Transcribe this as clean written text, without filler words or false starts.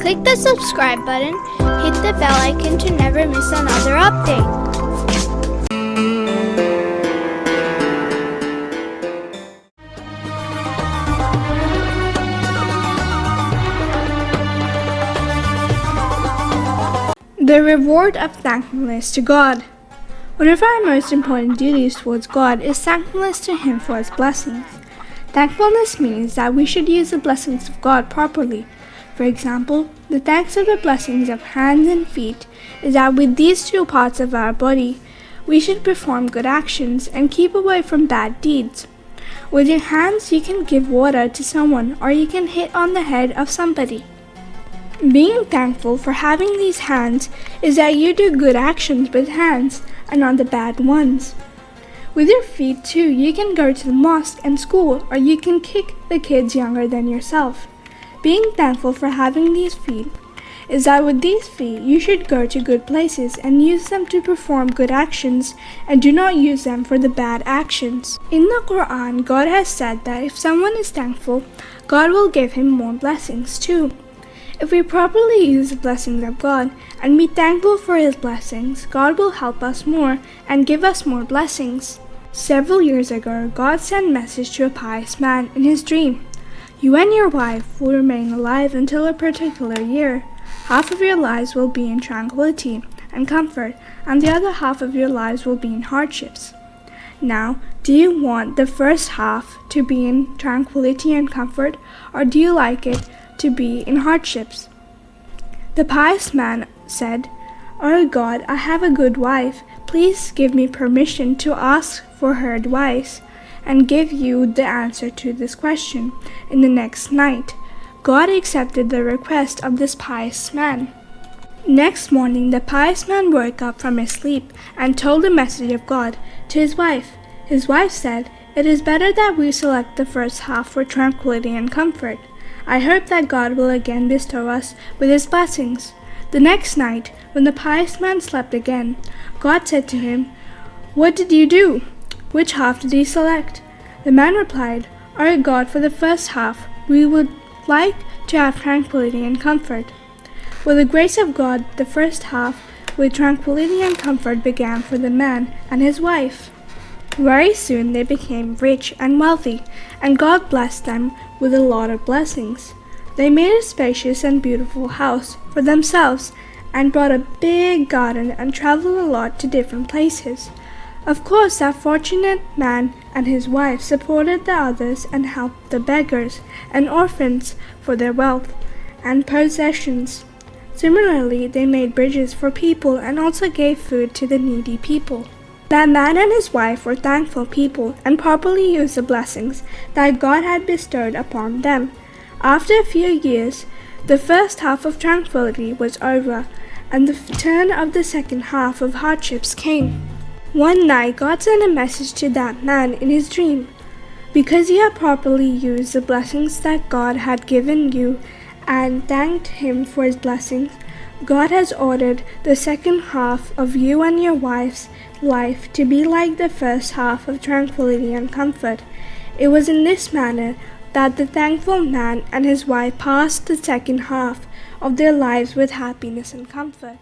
Click the subscribe button, hit the bell icon to never miss another update. The reward of thankfulness to God. One of our most important duties towards God is thankfulness to Him for His blessings. Thankfulness means that we should use the blessings of God properly. For example, the thanks of the blessings of hands and feet is that with these two parts of our body, we should perform good actions and keep away from bad deeds. With your hands, you can give water to someone or you can hit on the head of somebody. Being thankful for having these hands is that you do good actions with hands and not the bad ones. With your feet too, you can go to the mosque and school, or you can kick the kids younger than yourself. Being thankful for having these feet is that with these feet you should go to good places and use them to perform good actions and do not use them for the bad actions. In the Quran, God has said that if someone is thankful, God will give him more blessings too. If we properly use the blessings of God and be thankful for His blessings, God will help us more and give us more blessings. Several years ago, God sent a message to a pious man in his dream. You and your wife will remain alive until a particular year. Half of your lives will be in tranquility and comfort, and the other half of your lives will be in hardships. Now, do you want the first half to be in tranquility and comfort, or do you like it to be in hardships? The pious man said, "O God, I have a good wife. Please give me permission to ask for her advice and give you the answer to this question in the next night." God accepted the request of this pious man. Next morning, the pious man woke up from his sleep and told the message of God to his wife. His wife said, "It is better that we select the first half for tranquility and comfort. I hope that God will again bestow us with His blessings." The next night, when the pious man slept again, God said to him, "What did you do? Which half did you select?" The man replied, "O God, for the first half, we would like to have tranquility and comfort." With the grace of God, the first half with tranquility and comfort began for the man and his wife. Very soon they became rich and wealthy, and God blessed them with a lot of blessings. They made a spacious and beautiful house for themselves and bought a big garden and traveled a lot to different places. Of course, that fortunate man and his wife supported the others and helped the beggars and orphans for their wealth and possessions. Similarly, they made bridges for people and also gave food to the needy people. That man and his wife were thankful people and properly used the blessings that God had bestowed upon them. After a few years, the first half of tranquility was over, and the turn of the second half of hardships came. One night, God sent a message to that man in his dream. Because you have properly used the blessings that God had given you and thanked Him for His blessings, God has ordered the second half of you and your wife's life to be like the first half of tranquility and comfort. It was in this manner that the thankful man and his wife passed the second half of their lives with happiness and comfort.